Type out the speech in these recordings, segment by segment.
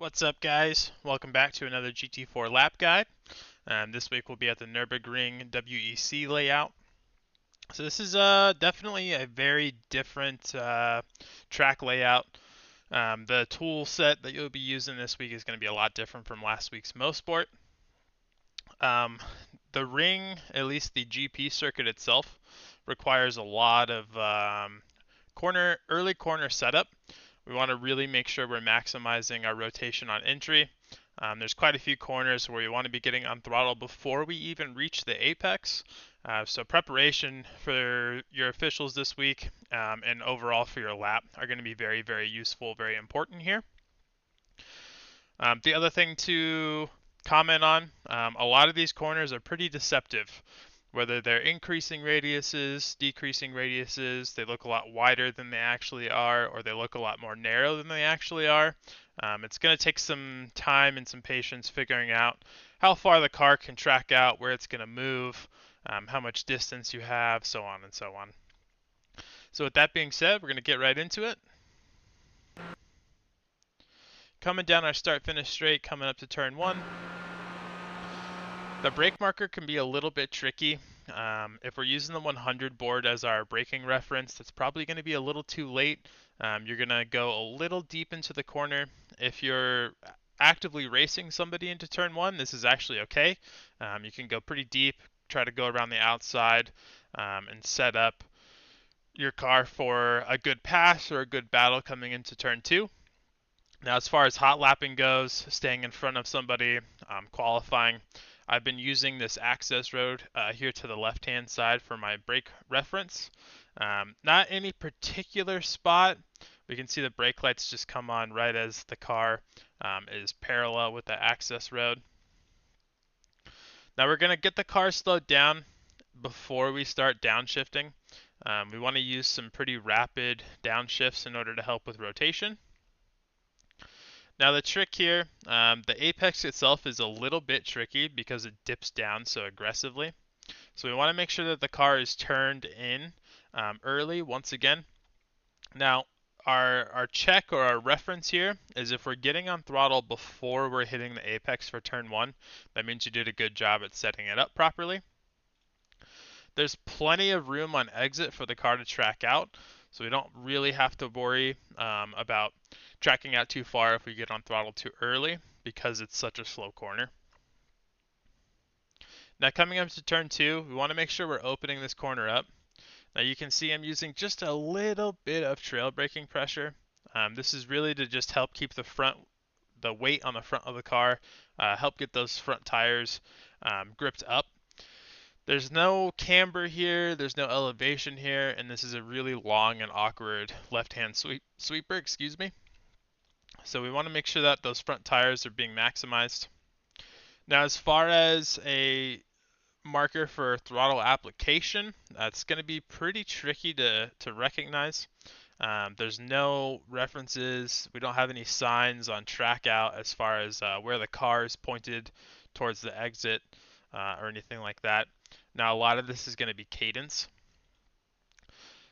What's up, guys? Welcome back to another GT4 lap guide. This week we'll be at the Nurburgring WEC layout. So this is definitely a very different track layout. The tool set that you'll be using this week is going to be a lot different from last week's Mosport. Um, the ring, at least the GP circuit itself, requires a lot of early corner setup. We want to really make sure we're maximizing our rotation on entry. There's quite a few corners where you want to be getting on throttle before we even reach the apex. So preparation for your officials this week and overall for your lap are going to be very, very useful, very important here. The other thing to comment on, a lot of these corners are pretty deceptive. Whether they're increasing radiuses, decreasing radiuses, they look a lot wider than they actually are, or they look a lot more narrow than they actually are. It's going to take some time and some patience figuring out how far the car can track out, where it's going to move, how much distance you have, so on and so on. So with that being said, we're going to get right into it. Coming down our start-finish straight, coming up to turn 1. The brake marker can be a little bit tricky. If we're using the 100 board as our braking reference, that's probably going to be a little too late. You're going to go a little deep into the corner. If you're actively racing somebody into turn 1, this is actually okay. You can go pretty deep, try to go around the outside, and set up your car for a good pass or a good battle coming into turn 2. Now, as far as hot lapping goes, staying in front of somebody, qualifying, I've been using this access road here to the left-hand side for my brake reference. Not any particular spot. We can see the brake lights just come on right as the car is parallel with the access road. Now we're going to get the car slowed down before we start downshifting. We want to use some pretty rapid downshifts in order to help with rotation. Now the trick here, the apex itself is a little bit tricky because it dips down so aggressively. So we want to make sure that the car is turned in early once again. Now our check or our reference here is if we're getting on throttle before we're hitting the apex for turn 1, that means you did a good job at setting it up properly. There's plenty of room on exit for the car to track out, so we don't really have to worry about tracking out too far if we get on throttle too early because it's such a slow corner. Now coming up to turn 2, we want to make sure we're opening this corner up. Now you can see I'm using just a little bit of trail braking pressure. This is really to just help keep the weight on the front of the car, help get those front tires gripped up. There's no camber here, there's no elevation here, and this is a really long and awkward left-hand sweeper, excuse me. So we want to make sure that those front tires are being maximized. Now as far as a marker for throttle application, that's going to be pretty tricky to recognize. There's no references, we don't have any signs on track out as far as where the car is pointed towards the exit or anything like that. Now a lot of this is going to be cadence.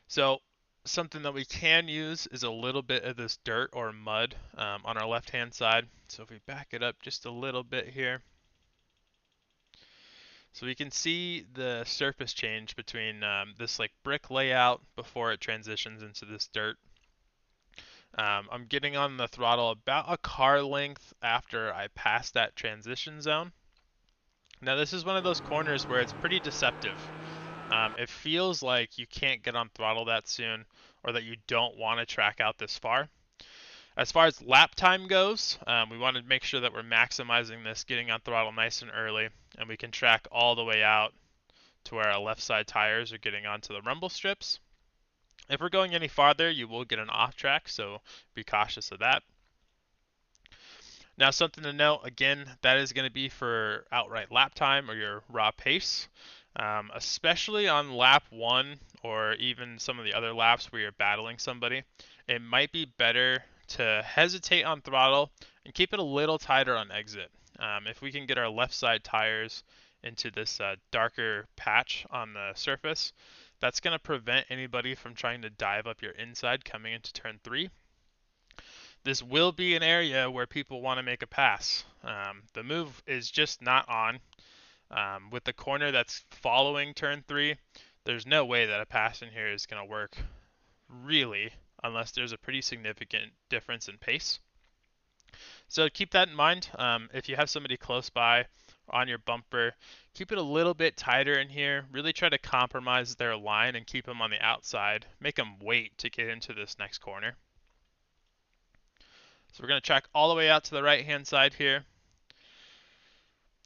So something that we can use is a little bit of this dirt or mud on our left hand side. So if we back it up just a little bit here, so we can see the surface change between this like brick layout before it transitions into this dirt. I'm getting on the throttle about a car length after I pass that transition zone. Now this is one of those corners where it's pretty deceptive. It feels like you can't get on throttle that soon or that you don't want to track out this far. As far as lap time goes, we want to make sure that we're maximizing this, getting on throttle nice and early, and we can track all the way out to where our left side tires are getting onto the rumble strips. If we're going any farther, you will get an off track, so be cautious of that. Now something to note, again, that is going to be for outright lap time or your raw pace. Especially on lap 1 or even some of the other laps where you're battling somebody, it might be better to hesitate on throttle and keep it a little tighter on exit. If we can get our left side tires into this darker patch on the surface, that's going to prevent anybody from trying to dive up your inside coming into turn 3. This will be an area where people want to make a pass. The move is just not on. With the corner that's following turn 3, there's no way that a pass in here is going to work, really, unless there's a pretty significant difference in pace. So keep that in mind. If you have somebody close by on your bumper, keep it a little bit tighter in here. Really try to compromise their line and keep them on the outside. Make them wait to get into this next corner. So we're going to track all the way out to the right-hand side here.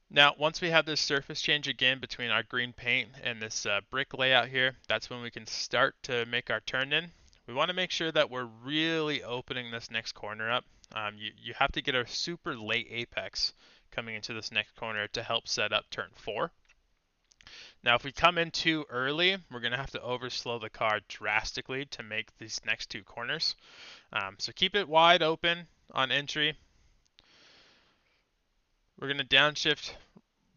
Now, once we have this surface change again between our green paint and this brick layout here, that's when we can start to make our turn in. We want to make sure that we're really opening this next corner up. You have to get a super late apex coming into this next corner to help set up turn 4. Now, if we come in too early, we're going to have to overslow the car drastically to make these next 2 corners. So keep it wide open on entry. We're going to downshift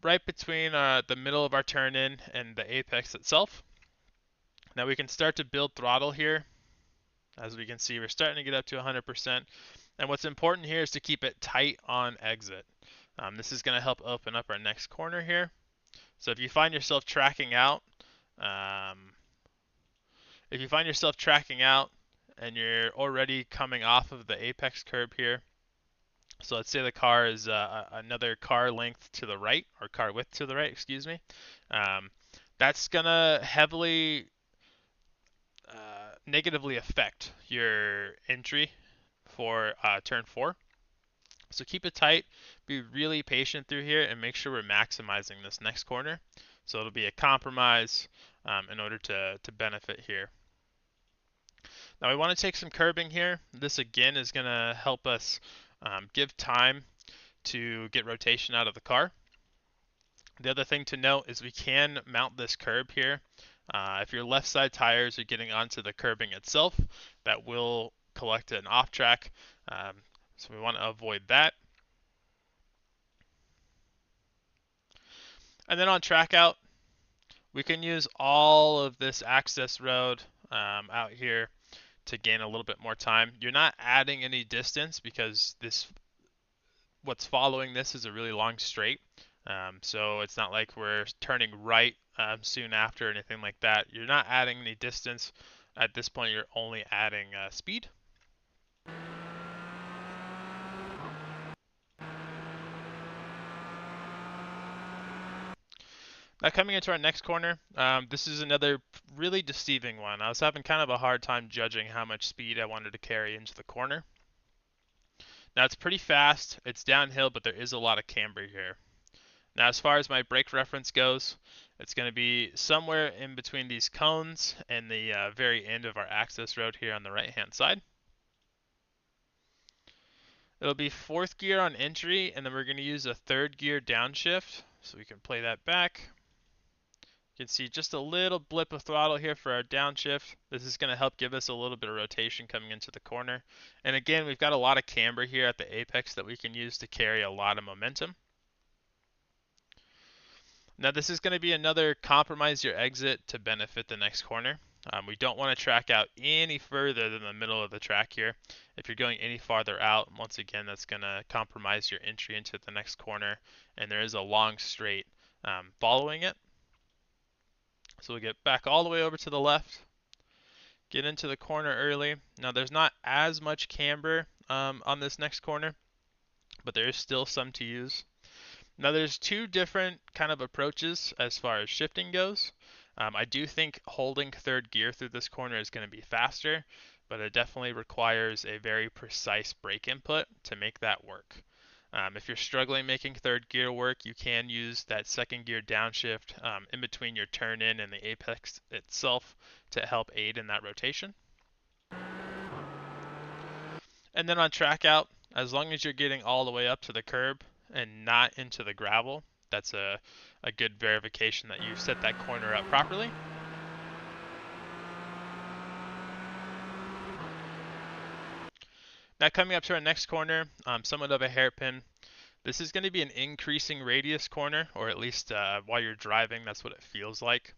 right between the middle of our turn in and the apex itself. Now we can start to build throttle here. As we can see, we're starting to get up to 100%. And what's important here is to keep it tight on exit. This is going to help open up our next corner here. So if you find yourself tracking out, and you're already coming off of the apex curb here, so let's say the car is another car length to the right, or car width to the right, excuse me. That's going to heavily negatively affect your entry for turn 4. So keep it tight, be really patient through here, and make sure we're maximizing this next corner. So it'll be a compromise in order to benefit here. Now we want to take some curbing here. This again is going to help us give time to get rotation out of the car. The other thing to note is we can mount this curb here. If your left side tires are getting onto the curbing itself, that will collect an off track. So we want to avoid that. And then on track out, we can use all of this access road out here to gain a little bit more time. You're not adding any distance because what's following this is a really long straight. So it's not like we're turning right soon after or anything like that. You're not adding any distance. At this point, you're only adding speed. Now coming into our next corner, this is another really deceiving one. I was having kind of a hard time judging how much speed I wanted to carry into the corner. Now it's pretty fast, it's downhill, but there is a lot of camber here. Now as far as my brake reference goes, it's going to be somewhere in between these cones and the very end of our access road here on the right hand side. It'll be 4th gear on entry, and then we're going to use a 3rd gear downshift, so we can play that back. You can see just a little blip of throttle here for our downshift. This is going to help give us a little bit of rotation coming into the corner. And again, we've got a lot of camber here at the apex that we can use to carry a lot of momentum. Now this is going to be another compromise your exit to benefit the next corner. We don't want to track out any further than the middle of the track here. If you're going any farther out, once again, that's going to compromise your entry into the next corner. And there is a long straight following it. So we'll get back all the way over to the left, get into the corner early. Now there's not as much camber on this next corner, but there is still some to use. Now there's 2 different kind of approaches as far as shifting goes. I do think holding 3rd gear through this corner is going to be faster, but it definitely requires a very precise brake input to make that work. If you're struggling making 3rd gear work, you can use that 2nd gear downshift in between your turn in and the apex itself to help aid in that rotation. And then on track out, as long as you're getting all the way up to the curb and not into the gravel, that's a good verification that you've set that corner up properly. Now coming up to our next corner, somewhat of a hairpin. This is going to be an increasing radius corner, or at least while you're driving, that's what it feels like.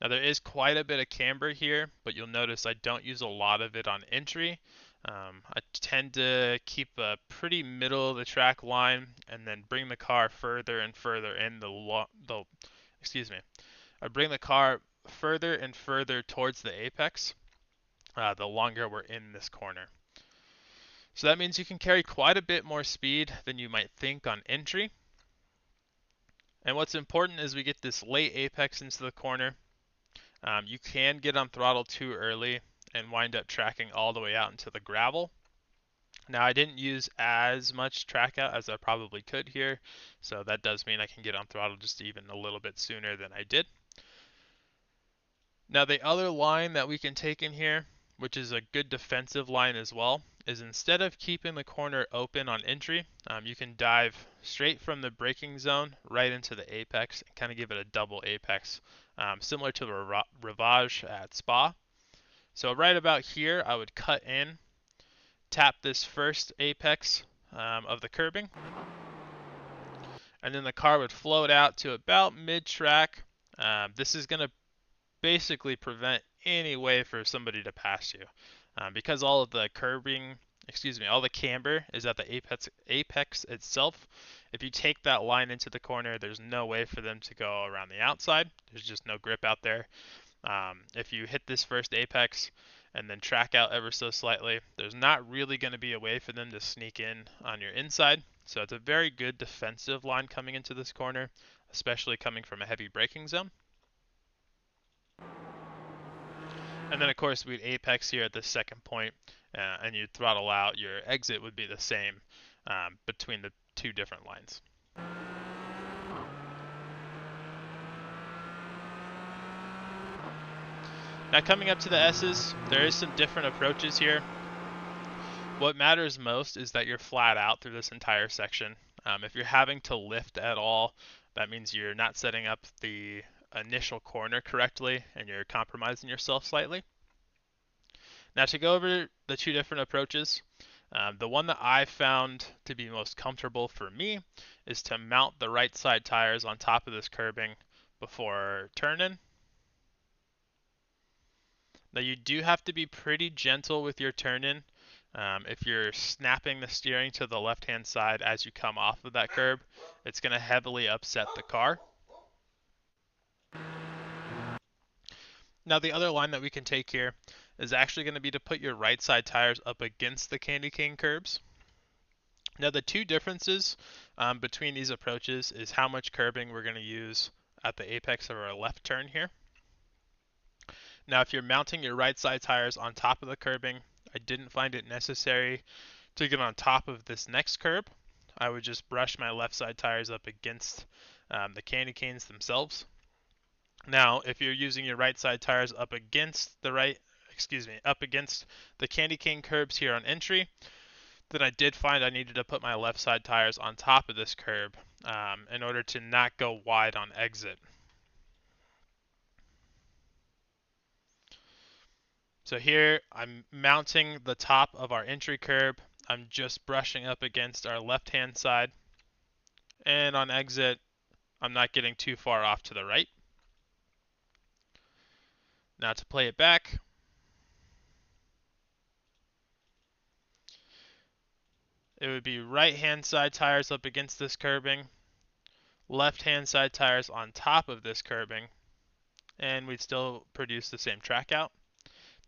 Now there is quite a bit of camber here, but you'll notice I don't use a lot of it on entry. I tend to keep a pretty middle of the track line and then bring the car further and further in excuse me. I bring the car further and further towards the apex, the longer we're in this corner. So that means you can carry quite a bit more speed than you might think on entry. And what's important is we get this late apex into the corner. You can get on throttle too early and wind up tracking all the way out into the gravel. Now I didn't use as much track out as I probably could here, so that does mean I can get on throttle just even a little bit sooner than I did. Now the other line that we can take in here, which is a good defensive line as well, is instead of keeping the corner open on entry, you can dive straight from the braking zone right into the apex and kind of give it a double apex, similar to the Rivage at Spa. So right about here, I would cut in, tap this first apex of the curbing, and then the car would float out to about mid-track. This is going to basically prevent any way for somebody to pass you. Because all of the all the camber is at the apex itself. If you take that line into the corner, there's no way for them to go around the outside. There's just no grip out there. If you hit this first apex and then track out ever so slightly, there's not really going to be a way for them to sneak in on your inside. So it's a very good defensive line coming into this corner, especially coming from a heavy braking zone. And then of course we'd apex here at the second point, and you'd throttle out. Your exit would be the same between the two different lines. Now coming up to the S's, there is some different approaches here. What matters most is that you're flat out through this entire section. If you're having to lift at all, that means you're not setting up the initial corner correctly and you're compromising yourself slightly. Now to go over the two different approaches, the one that I found to be most comfortable for me is to mount the right side tires on top of this curbing before turning. Now you do have to be pretty gentle with your turn-in. If you're snapping the steering to the left-hand side as you come off of that curb, it's going to heavily upset the car. Now the other line that we can take here is actually going to be to put your right side tires up against the candy cane curbs. Now the two differences between these approaches is how much curbing we're going to use at the apex of our left turn here. Now if you're mounting your right side tires on top of the curbing, I didn't find it necessary to get on top of this next curb. I would just brush my left side tires up against the candy canes themselves. Now, if you're using your right side tires up against the candy cane curbs here on entry, then I did find I needed to put my left side tires on top of this curb in order to not go wide on exit. So here I'm mounting the top of our entry curb. I'm just brushing up against our left-hand side. And on exit, I'm not getting too far off to the right. Now to play it back, it would be right-hand side tires up against this curbing, left-hand side tires on top of this curbing, and we'd still produce the same track out.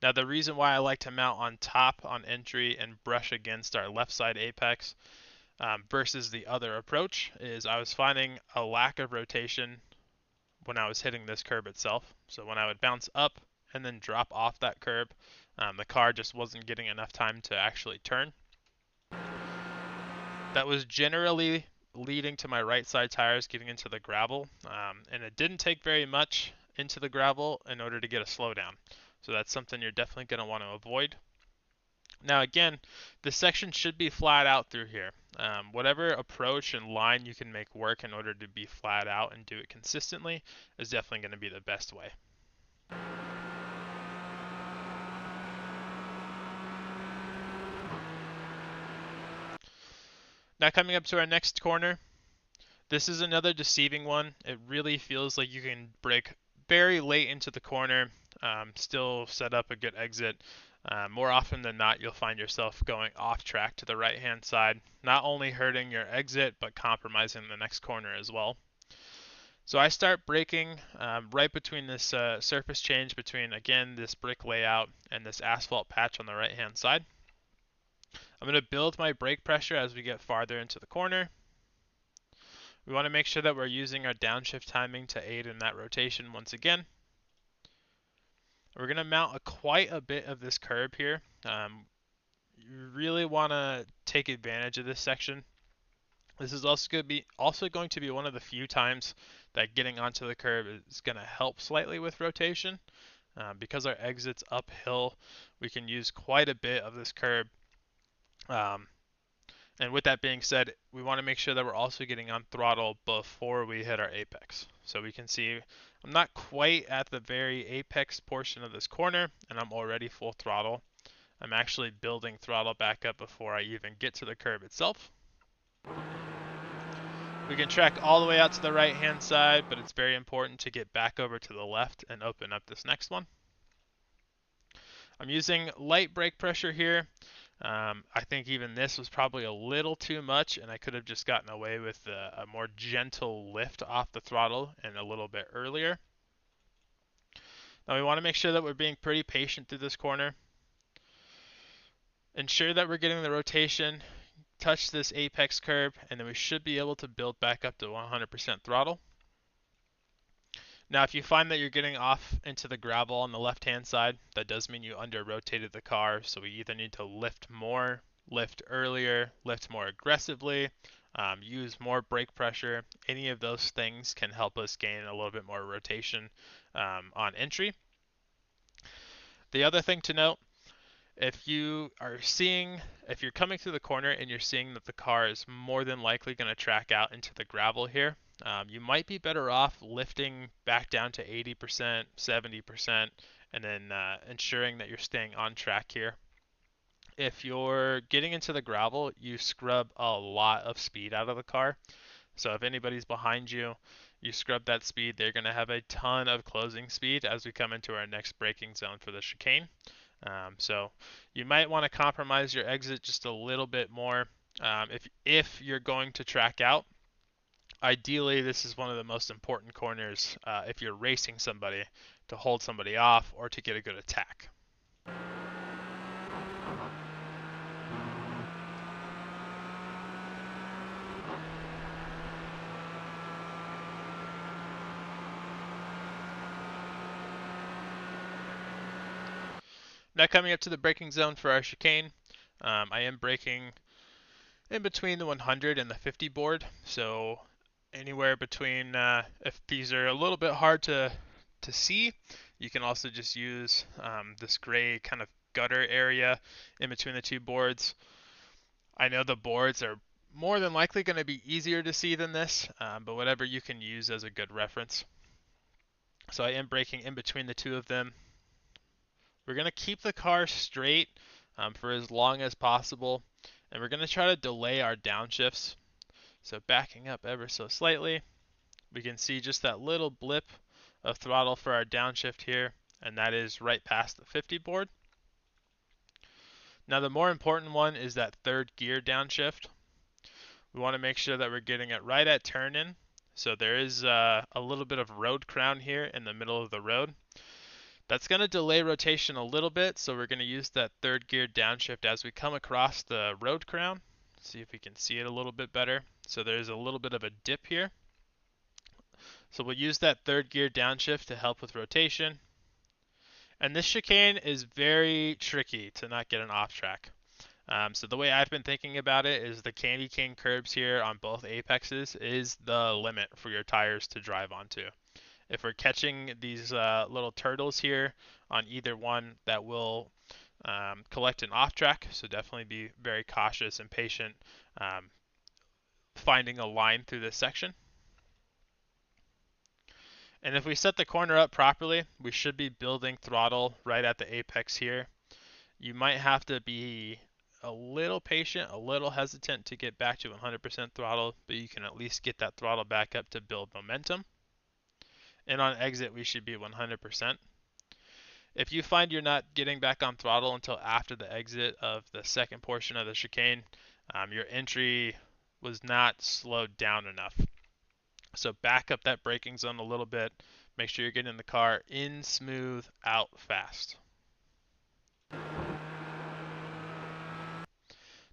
Now the reason why I like to mount on top on entry and brush against our left side apex versus the other approach is I was finding a lack of rotation when I was hitting this curb itself. So when I would bounce up and then drop off that curb, the car just wasn't getting enough time to actually turn. That was generally leading to my right side tires getting into the gravel, and it didn't take very much into the gravel in order to get a slowdown. So that's something you're definitely going to want to avoid. Now again, this section should be flat out through here. Whatever approach and line you can make work in order to be flat out and do it consistently is definitely going to be the best way. Now coming up to our next corner, this is another deceiving one. It really feels like you can brake very late into the corner, still set up a good exit. More often than not, you'll find yourself going off track to the right-hand side, not only hurting your exit, but compromising the next corner as well. So I start braking right between this surface change between, again, this brick layout and this asphalt patch on the right-hand side. I'm going to build my brake pressure as we get farther into the corner. We want to make sure that we're using our downshift timing to aid in that rotation once again. We're going to mount quite a bit of this curb here. You really want to take advantage of this section. This is also going to be one of the few times that getting onto the curb is going to help slightly with rotation. Because our exit's uphill, we can use quite a bit of this curb. And with that being said, we want to make sure that we're also getting on throttle before we hit our apex. So we can see I'm not quite at the very apex portion of this corner, and I'm already full throttle. I'm actually building throttle back up before I even get to the curb itself. We can track all the way out to the right hand side, but it's very important to get back over to the left and open up this next one. I'm using light brake pressure here. I think even this was probably a little too much, and I could have just gotten away with a more gentle lift off the throttle and a little bit earlier. Now we want to make sure that we're being pretty patient through this corner. Ensure that we're getting the rotation, touch this apex curb, and then we should be able to build back up to 100% throttle. Now, if you find that you're getting off into the gravel on the left-hand side, that does mean you under-rotated the car, so we either need to lift more, lift earlier, lift more aggressively, use more brake pressure. Any of those things can help us gain a little bit more rotation on entry. The other thing to note, if you're coming through the corner and you're seeing that the car is more than likely going to track out into the gravel here, you might be better off lifting back down to 80%, 70%, and then ensuring that you're staying on track here. If you're getting into the gravel, you scrub a lot of speed out of the car. So if anybody's behind you, you scrub that speed, they're going to have a ton of closing speed as we come into our next braking zone for the chicane. So you might want to compromise your exit just a little bit more if you're going to track out. Ideally, this is one of the most important corners if you're racing somebody to hold somebody off or to get a good attack. Now coming up to the braking zone for our chicane, I am braking in between the 100 and the 50 board, so anywhere between, if these are a little bit hard to see, you can also just use this gray kind of gutter area in between the two boards. I know the boards are more than likely going to be easier to see than this, but whatever you can use as a good reference. So I am braking in between the two of them. We're going to keep the car straight for as long as possible, and we're going to try to delay our downshifts. So backing up ever so slightly, we can see just that little blip of throttle for our downshift here, and that is right past the 50 board. Now the more important one is that third gear downshift. We want to make sure that we're getting it right at turn in. So there is a little bit of road crown here in the middle of the road. That's going to delay rotation a little bit, so we're going to use that third gear downshift as we come across the road crown. See if we can see it a little bit better. So there's a little bit of a dip here. So we'll use that third gear downshift to help with rotation. And this chicane is very tricky to not get an off track. So the way I've been thinking about it is the candy cane curbs here on both apexes is the limit for your tires to drive onto. If we're catching these little turtles here on either one, that will collect an off track, so definitely be very cautious and patient finding a line through this section. And if we set the corner up properly, we should be building throttle right at the apex here. You might have to be a little patient, a little hesitant to get back to 100% throttle, but you can at least get that throttle back up to build momentum. And on exit, we should be 100%. If you find you're not getting back on throttle until after the exit of the second portion of the chicane, your entry was not slowed down enough. So back up that braking zone a little bit. Make sure you're getting the car in smooth, out fast.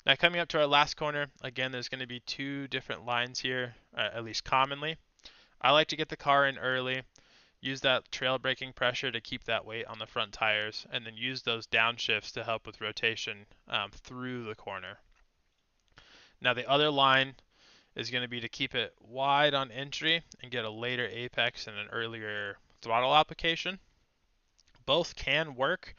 Now coming up to our last corner, again, there's going to be two different lines here, at least commonly. I like to get the car in early, use that trail braking pressure to keep that weight on the front tires, and then use those downshifts to help with rotation through the corner. Now the other line is going to be to keep it wide on entry and get a later apex and an earlier throttle application. Both can work.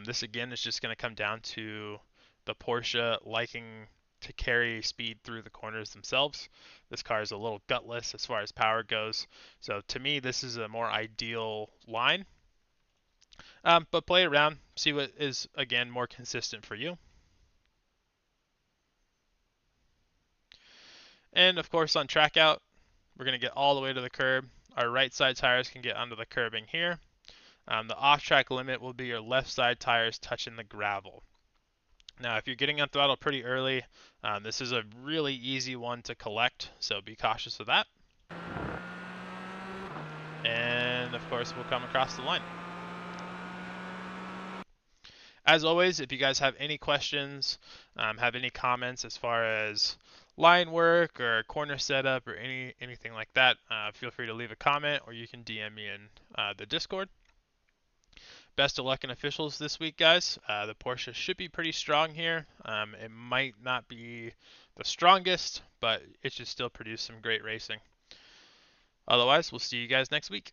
This again is just going to come down to the Porsche liking to carry speed through the corners themselves. This car is a little gutless as far as power goes. So to me, this is a more ideal line. But play around, see what is, again, more consistent for you. And of course on track out, we're going to get all the way to the curb. Our right side tires can get under the curbing here. The off-track limit will be your left side tires touching the gravel. Now, if you're getting on throttle pretty early, this is a really easy one to collect, so be cautious of that. And of course, we'll come across the line. As always, if you guys have any questions, have any comments as far as line work or corner setup or anything like that, feel free to leave a comment or you can DM me in the Discord. Best of luck in officials this week, guys. The Porsche should be pretty strong here. It might not be the strongest, but it should still produce some great racing. Otherwise, we'll see you guys next week.